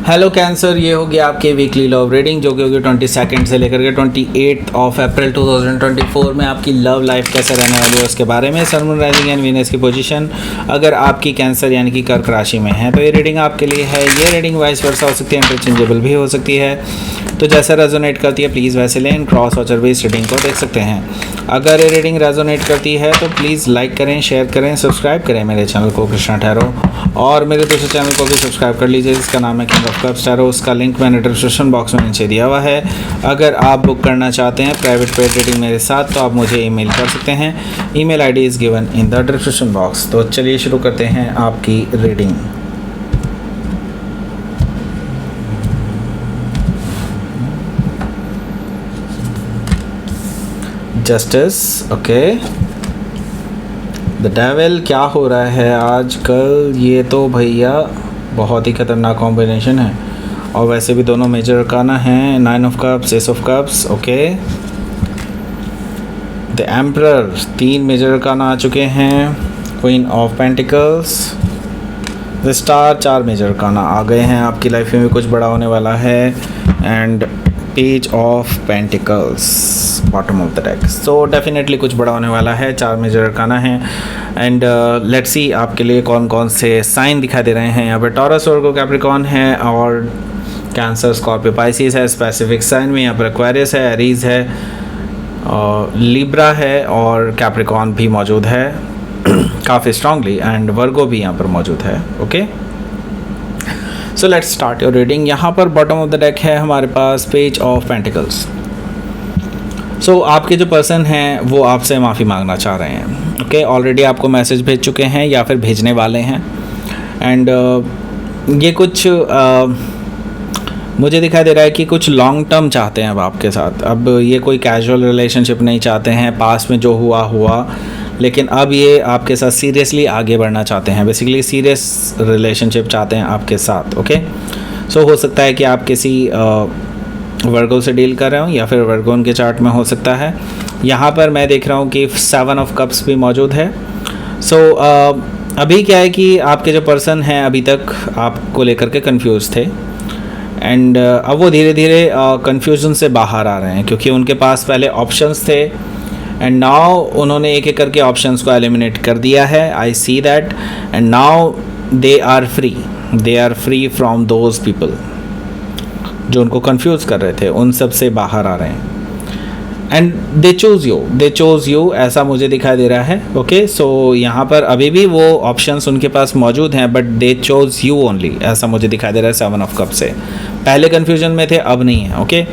Hello cancer, ये हो गया आपके वीकली लव रीडिंग जो कि होगी 22 से लेकर के 28 अप्रैल 2024 में आपकी लव लाइफ कैसे रहने वाली है उसके बारे में। सन, मून, राइजिंग एंड वीनस की पोजीशन अगर आपकी कैंसर यानी कि कर्क राशि में है तो ये रीडिंग आपके लिए है। ये रीडिंग वाइस वर्सा हो सकती है, इंटरचेंजेबल भी हो सकती है, तो जैसा रेजोनेट करती है प्लीज़ वैसे लें। क्रॉस वॉचर भी इस रीडिंग को देख सकते हैं। अगर ये रीडिंग रेजोनेट करती है तो प्लीज़ लाइक करें, शेयर करें, सब्सक्राइब करें मेरे चैनल को कृष्णा टैरो, और मेरे दूसरे चैनल को भी सब्सक्राइब कर लीजिए जिसका नाम है किंग ऑफ कप्स टैरो। उसका लिंक मैंने डिस्क्रिप्शन बॉक्स में नीचे दिया हुआ है। अगर आप बुक करना चाहते हैं प्राइवेट पेड रीडिंग मेरे साथ तो आप मुझे ईमेल कर सकते हैं। Email ID is given in the description box. तो चलिए शुरू करते हैं आपकी reading. Justice, okay. The devil, क्या हो रहा है आजकल? ये तो भैया बहुत ही ख़तरनाक कॉम्बिनेशन है, और वैसे भी दोनों मेजर अरकाना हैं। 9 of cups, ace of cups, okay. The emperor, 3 major arcana आ चुके हैं। Queen of pentacles, the star, 4 major arcana आ गए हैं। आपकी लाइफ में भी कुछ बड़ा होने वाला है। And page of pentacles, bottom of the deck. So definitely कुछ बड़ा होने वाला है। 4 मेजर अरकाना है। एंड लेट्स सी आपके लिए कौन कौन से साइन दिखाई दे रहे हैं। यहाँ पर टॉरस, वर्गो, कैप्रिकॉर्न है, और कैंसर, स्कॉर्पियो, पाइसिस है। स्पेसिफिक साइन में यहाँ पर एक्वेरियस है, एरीज है, और लिब्रा है, और कैप्रिकॉर्न भी मौजूद है काफ़ी स्ट्रांगली, एंड वर्गो भी यहाँ पर मौजूद है। Okay, so let's start your reading. यहाँ पर बॉटम ऑफ द डेक है हमारे पास पेज ऑफ पेंटिकल्स। सो आपके जो पर्सन हैं वो आपसे माफ़ी मांगना चाह रहे हैं। ओके, ऑलरेडी आपको मैसेज भेज चुके हैं या फिर भेजने वाले हैं। एंड ये कुछ मुझे दिखाई दे रहा है कि कुछ लॉन्ग टर्म चाहते हैं अब आपके साथ। अब ये कोई कैजुअल रिलेशनशिप नहीं चाहते हैं। पास्ट में जो हुआ हुआ, लेकिन अब ये आपके साथ सीरियसली आगे बढ़ना चाहते हैं। बेसिकली सीरियस रिलेशनशिप चाहते हैं आपके साथ। ओके, सो हो सकता है कि आप किसी वर्गो से डील कर रहे हो, या फिर वर्गो उनके चार्ट में हो सकता है। यहाँ पर मैं देख रहा हूँ कि 7 ऑफ कप्स भी मौजूद है। सो अभी क्या है कि आपके जो पर्सन हैं अभी तक आपको लेकर के कंफ्यूज थे, एंड अब वो धीरे धीरे कंफ्यूजन से बाहर आ रहे हैं, क्योंकि उनके पास पहले ऑप्शंस थे एंड नाउ उन्होंने एक एक करके ऑप्शंस को एलिमिनेट कर दिया है। I see that, and now they are free from those people जो उनको कंफ्यूज कर रहे थे, उन सब से बाहर आ रहे हैं। एंड दे चोज़ यू, ऐसा मुझे दिखाई दे रहा है। ओके, सो यहाँ पर अभी भी वो ऑप्शंस उनके पास मौजूद हैं, but they chose you only, ऐसा मुझे दिखाई दे रहा है 7 ऑफ कप से। पहले कन्फ्यूजन में थे, अब नहीं है। ओके,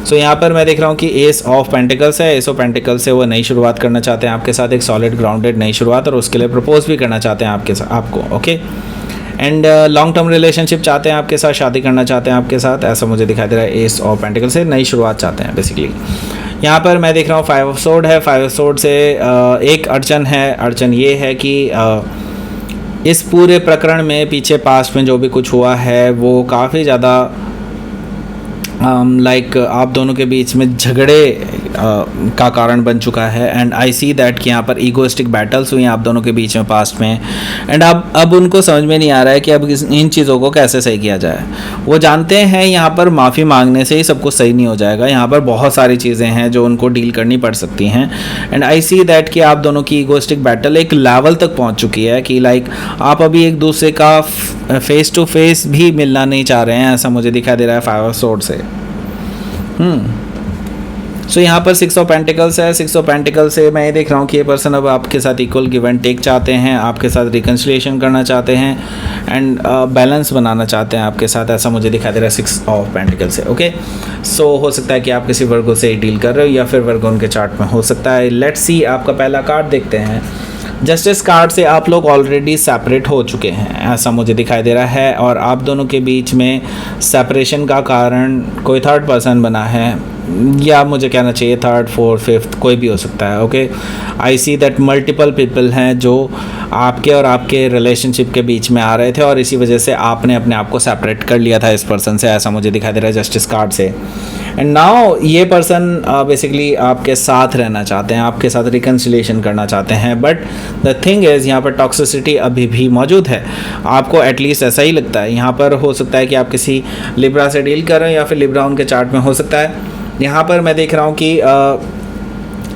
सो यहाँ पर मैं देख रहा हूँ कि एस ऑफ पेंटिकल्स है। एस ऑफ पेंटिकल्स से वो नई शुरुआत करना चाहते हैं आपके साथ, एक सॉलिड ग्राउंडेड नई शुरुआत, और उसके लिए प्रपोज भी करना चाहते हैं आपको। Okay, and long term relationship चाहते हैं आपके साथ, शादी करना चाहते हैं आपके साथ, ऐसा मुझे दिखाई दे रहा है। एस ऑफ पेंटिकल्स से नई शुरुआत चाहते हैं बेसिकली। यहाँ पर मैं देख रहा हूँ 5 ऑफ सोर्ड है। 5 ऑफ सोर्ड से एक अड़चन है। अड़चन ये है कि इस पूरे प्रकरण में पीछे पास्ट में जो भी कुछ हुआ है वो काफ़ी ज़्यादा लाइक आप दोनों के बीच में झगड़े का कारण बन चुका है। एंड आई सी दैट कि यहाँ पर ईगोइस्टिक बैटल्स हुई हैं आप दोनों के बीच में पास्ट में। एंड अब उनको समझ में नहीं आ रहा है कि अब इन चीज़ों को कैसे सही किया जाए। वो जानते हैं यहाँ पर माफ़ी मांगने से ही सब कुछ सही नहीं हो जाएगा। यहाँ पर बहुत सारी चीज़ें हैं जो उनको डील करनी पड़ सकती हैं। एंड आई सी दैट कि आप दोनों की ईगोइस्टिक बैटल एक लेवल तक पहुँच चुकी है कि लाइक आप अभी एक दूसरे का फेस टू फेस भी मिलना नहीं चाह रहे हैं, ऐसा मुझे दिखाई दे रहा है 5 ऑफ सोर्ड से। सो यहाँ पर 6 ऑफ पेंटिकल्स है। 6 ऑफ पेंटिकल्स से मैं ये देख रहा हूँ कि ये पर्सन अब आपके साथ इक्वल गिव एंड टेक चाहते हैं, आपके साथ रिकन्सिलिएशन करना चाहते हैं, एंड बैलेंस बनाना चाहते हैं आपके साथ, ऐसा मुझे दिखाई दे रहा है 6 ऑफ पेंटिकल्स से। ओके, सो हो सकता है कि आप किसी वर्गो से डील कर रहे हो, या फिर वर्गो उनके चार्ट में हो सकता है। लेट्स सी आपका पहला कार्ड देखते हैं। जस्टिस कार्ड से आप लोग ऑलरेडी सेपरेट हो चुके हैं, ऐसा मुझे दिखाई दे रहा है, और आप दोनों के बीच में सेपरेशन का कारण कोई थर्ड पर्सन बना है। या मुझे कहना चाहिए थर्ड फोर्थ फिफ्थ कोई भी हो सकता है। Okay, I see that multiple people हैं जो आपके और आपके रिलेशनशिप के बीच में आ रहे थे और इसी वजह से आपने अपने आप को सेपरेट कर लिया था इस पर्सन से, ऐसा मुझे दिखाई दे रहा है जस्टिस कार्ड से। एंड नाउ ये पर्सन बेसिकली आपके साथ रहना चाहते हैं, आपके साथ रिकन्सिलिएशन करना चाहते हैं, बट द थिंग इज़ यहाँ पर टॉक्सिसिटी अभी भी मौजूद है। आपको एटलीस्ट ऐसा ही लगता है। यहाँ पर हो सकता है कि आप किसी लिब्रा से डील कर रहे हो या फिर लिब्रा उनके चार्ट में हो सकता है। यहाँ पर मैं देख रहा हूँ कि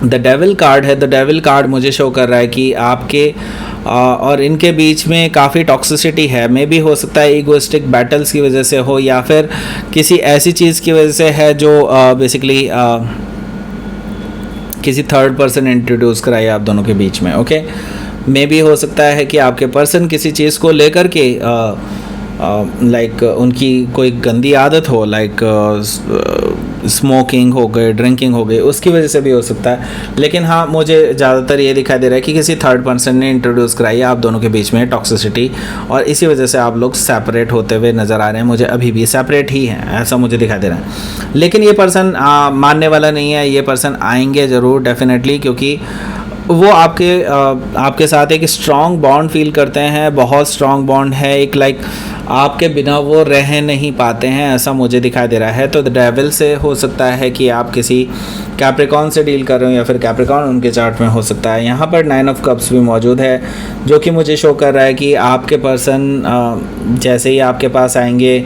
द डेविल कार्ड है। द डेविल कार्ड मुझे शो कर रहा है कि आपके और इनके बीच में काफ़ी टॉक्सिसिटी है। मे भी हो सकता है ईगोइस्टिक बैटल्स की वजह से हो या फिर किसी ऐसी चीज़ की वजह से है जो बेसिकली किसी थर्ड पर्सन इंट्रोड्यूस कराई आप दोनों के बीच में। ओके, मे भी हो सकता है कि आपके पर्सन किसी चीज़ को लेकर के लाइक उनकी कोई गंदी आदत हो, लाइक स्मोकिंग हो गई, ड्रिंकिंग हो गई, उसकी वजह से भी हो सकता है। लेकिन हाँ, मुझे ज़्यादातर ये दिखाई दे रहा है कि किसी थर्ड पर्सन ने इंट्रोड्यूस कराई है आप दोनों के बीच में टॉक्सिसिटी और इसी वजह से आप लोग सेपरेट होते हुए नज़र आ रहे हैं। मुझे अभी भी सेपरेट ही हैं, ऐसा मुझे दिखाई दे रहा है। लेकिन ये पर्सन मानने वाला नहीं है। ये पर्सन आएंगे ज़रूर डेफिनेटली, क्योंकि वो आपके साथ एक स्ट्रॉन्ग बॉन्ड फील करते हैं, बहुत स्ट्रॉन्ग बॉन्ड है, एक लाइक आपके बिना वो रह नहीं पाते हैं, ऐसा मुझे दिखाई दे रहा है। तो द डेविल से हो सकता है कि आप किसी कैप्रिकॉन से डील कर रहे हो या फिर कैप्रिकॉन उनके चार्ट में हो सकता है। यहाँ पर 9 ऑफ कप्स भी मौजूद है जो कि मुझे शो कर रहा है कि आपके पर्सन जैसे ही आपके पास आएंगे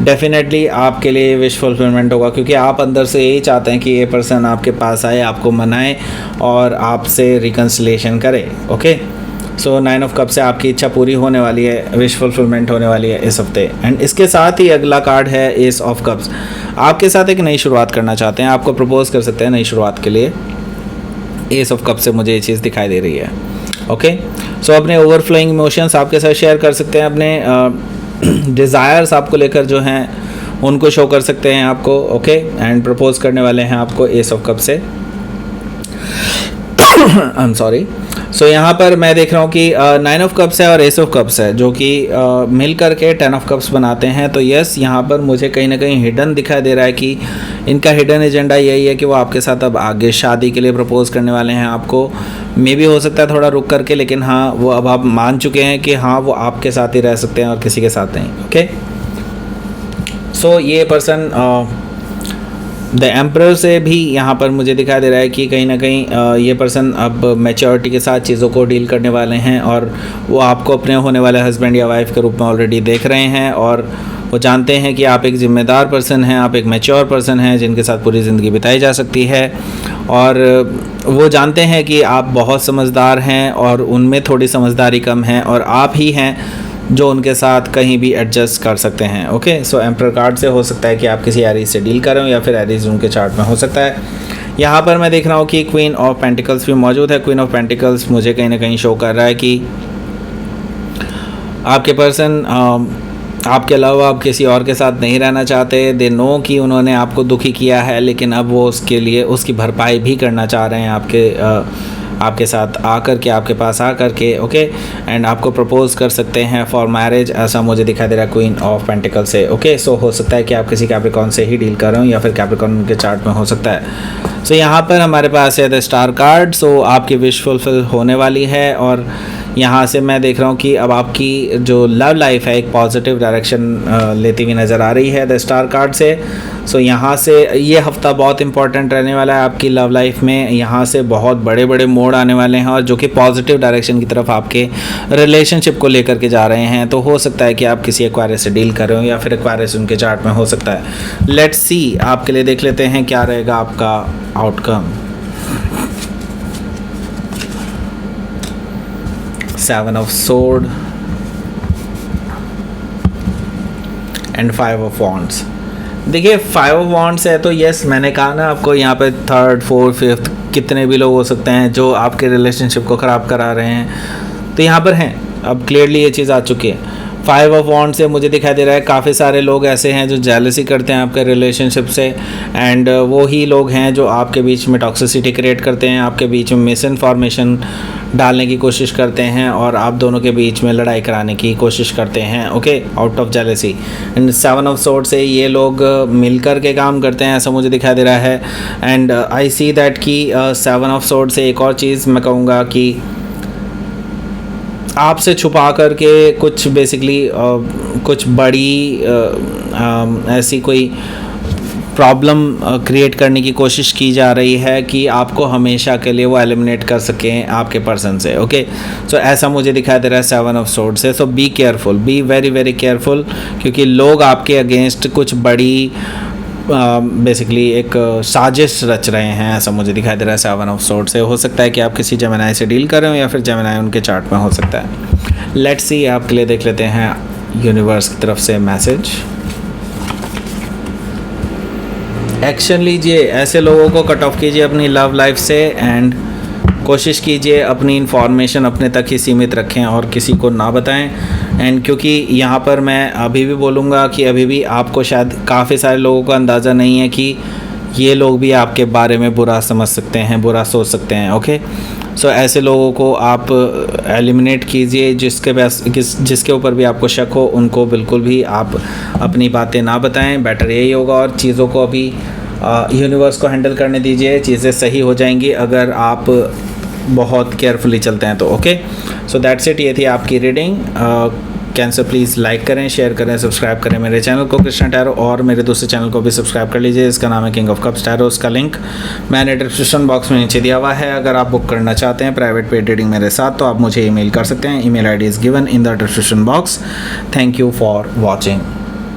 डेफिनेटली आपके लिए विश फुलफिलमेंट होगा, क्योंकि आप अंदर से यही चाहते हैं कि ये पर्सन आपके पास आए, आपको मनाए और आपसे रिकन्सिलिएशन करे। ओके, सो 9 ऑफ कप से आपकी इच्छा पूरी होने वाली है, विश फुलफिलमेंट होने वाली है इस हफ्ते। एंड इसके साथ ही अगला कार्ड है एस ऑफ कप्स। आपके साथ एक नई शुरुआत करना चाहते हैं, आपको प्रपोज कर सकते हैं नई शुरुआत के लिए। एस ऑफ कप से मुझे ये चीज़ दिखाई दे रही है। ओके, सो अपने ओवरफ्लोइंग इमोशंस आपके साथ शेयर कर सकते हैं, अपने डिज़ायर्स आपको लेकर जो हैं उनको शो कर सकते हैं आपको। ओके, एंड प्रपोज करने वाले हैं आपको एस ऑफ कप से। I am sorry. सो यहाँ पर मैं देख रहा हूँ कि 9 ऑफ कप्स है और एस ऑफ कप्स है जो कि मिल करके 10 ऑफ कप्स बनाते हैं। तो यस, यहाँ पर मुझे कहीं ना कहीं हिडन दिखाई दे रहा है कि इनका हिडन एजेंडा यही है कि वो आपके साथ अब आगे शादी के लिए प्रपोज करने वाले हैं आपको। मे भी हो सकता है थोड़ा रुक करके, लेकिन हाँ, वो अब आप मान चुके हैं कि हाँ, वो आपके साथ ही रह सकते हैं और किसी के साथ नहीं। ओके, सो ये पर्सन द एम्परर से भी यहाँ पर मुझे दिखाई दे रहा है कि कहीं ना कहीं ये पर्सन अब मैच्योरिटी के साथ चीज़ों को डील करने वाले हैं और वो आपको अपने होने वाले हस्बैंड या वाइफ के रूप में ऑलरेडी देख रहे हैं और वो जानते हैं कि आप एक ज़िम्मेदार पर्सन हैं, आप एक मैच्योर पर्सन हैं जिनके साथ पूरी ज़िंदगी बिताई जा सकती है। और वो जानते हैं कि आप बहुत समझदार हैं और उनमें थोड़ी समझदारी कम है और आप ही हैं जो उनके साथ कहीं भी एडजस्ट कर सकते हैं। ओके, सो एम्परर कार्ड से हो सकता है कि आप किसी एरीज से डील कर रहे हो या फिर एरीज उनके चार्ट में हो सकता है। यहाँ पर मैं देख रहा हूँ कि क्वीन ऑफ पेंटिकल्स भी मौजूद है। क्वीन ऑफ पेंटिकल्स मुझे कहीं ना कहीं शो कर रहा है कि आपके पर्सन आपके अलावा आप किसी और के साथ नहीं रहना चाहते। दे नो कि उन्होंने आपको दुखी किया है, लेकिन अब वो उसके लिए उसकी भरपाई भी करना चाह रहे हैं आपके साथ आकर के, आपके पास आकर के। ओके, एंड आपको प्रपोज कर सकते हैं फॉर मैरिज, ऐसा मुझे दिखाई दे रहा है क्वीन ऑफ पेंटिकल से। ओके, सो हो सकता है कि आप किसी कैप्रिकॉन से ही डील कर रहे हो या फिर कैप्रिकॉन उनके चार्ट में हो सकता है। सो यहाँ पर हमारे पास है द स्टार कार्ड। सो आपकी विश फुलफिल होने वाली है और यहाँ से मैं देख रहा हूँ कि अब आपकी जो लव लाइफ है एक पॉजिटिव डायरेक्शन लेती हुई नज़र आ रही है द स्टार कार्ड से। सो यहाँ से ये हफ्ता बहुत इंपॉर्टेंट रहने वाला है आपकी लव लाइफ में। यहाँ से बहुत बड़े बड़े मोड़ आने वाले हैं और जो कि पॉजिटिव डायरेक्शन की तरफ आपके रिलेशनशिप को लेकर के जा रहे हैं। तो हो सकता है कि आप किसी एक्वायरियस से डील कर रहे हो या फिर एक्वायरियस उनके चार्ट में हो सकता है। लेट्स सी, आपके लिए देख लेते हैं क्या रहेगा आपका outcome. 7 of sword and 5 of wands। देखिए 5 of wands है तो यस, मैंने कहा ना आपको, यहाँ पे 3rd 4th 5th कितने भी लोग हो सकते हैं जो आपके रिलेशनशिप को ख़राब करा रहे हैं, तो यहाँ पर हैं। अब क्लियरली ये चीज़ आ चुकी है। 5 ऑफ वॉन्ड से मुझे दिखाई दे रहा है काफ़ी सारे लोग ऐसे हैं जो जेलसी करते हैं आपके रिलेशनशिप से, एंड वो ही लोग हैं जो आपके बीच में टॉक्सिसिटी क्रिएट करते हैं, आपके बीच में मिस इन्फॉर्मेशन डालने की कोशिश करते हैं और आप दोनों के बीच में लड़ाई कराने की कोशिश करते हैं, okay, out of jealousy. And 7 of sword से ये लोग मिलकर के काम करते हैं, ऐसा मुझे दिखाई दे रहा है। एंड आई सी दैट कि 7 ऑफ सोर्ड से एक और चीज़ मैं कहूँगा कि आपसे छुपा करके कुछ बेसिकली कुछ बड़ी ऐसी कोई प्रॉब्लम क्रिएट करने की कोशिश की जा रही है कि आपको हमेशा के लिए वो एलिमिनेट कर सकें आपके पर्सन से, ओके। सो ऐसा मुझे दिखाई दे रहा है 7 ऑफ सोर्ड से। So be careful, be very very careful, क्योंकि लोग आपके अगेंस्ट कुछ बड़ी बेसिकली एक साजिश रच रहे हैं, ऐसा मुझे दिखाई दे रहा है 7 ऑफ सोर्ड से। हो सकता है कि आप किसी जेमिनी से डील कर रहे हो या फिर जेमिनी उनके चार्ट में हो सकता है। लेट्स सी, आपके लिए देख लेते हैं यूनिवर्स की तरफ से मैसेज। एक्शन लीजिए, ऐसे लोगों को कट ऑफ कीजिए अपनी लव लाइफ से, एंड कोशिश कीजिए अपनी इन्फॉर्मेशन अपने तक ही सीमित रखें और किसी को ना बताएं। एंड क्योंकि यहाँ पर मैं अभी भी बोलूँगा कि अभी भी आपको शायद काफ़ी सारे लोगों को अंदाज़ा नहीं है कि ये लोग भी आपके बारे में बुरा समझ सकते हैं, बुरा सोच सकते हैं, ओके। सो ऐसे लोगों को आप एलिमिनेट कीजिए, जिसके ऊपर भी आपको शक हो उनको बिल्कुल भी आप अपनी बातें ना बताएं, बेटर यही होगा। और चीज़ों को अभी यूनिवर्स को हैंडल करने दीजिए, चीज़ें सही हो जाएंगी अगर आप बहुत केयरफुली चलते हैं तो, ओके। सो दैट्स इट, ये थी आपकी रीडिंग। कैंसर प्लीज़ लाइक करें, शेयर करें, सब्सक्राइब करें मेरे चैनल को कृष्णा टैरो, और मेरे दूसरे चैनल को भी सब्सक्राइब कर लीजिए, इसका नाम है किंग ऑफ कप्स टैरो। उसका लिंक मैंने डिस्क्रिप्शन बॉक्स में नीचे दिया हुआ है। अगर आप बुक करना चाहते हैं प्राइवेट पेड रीडिंग मेरे साथ तो आप मुझे ईमेल कर सकते हैं, email ID is given in the description box. Thank you for watching.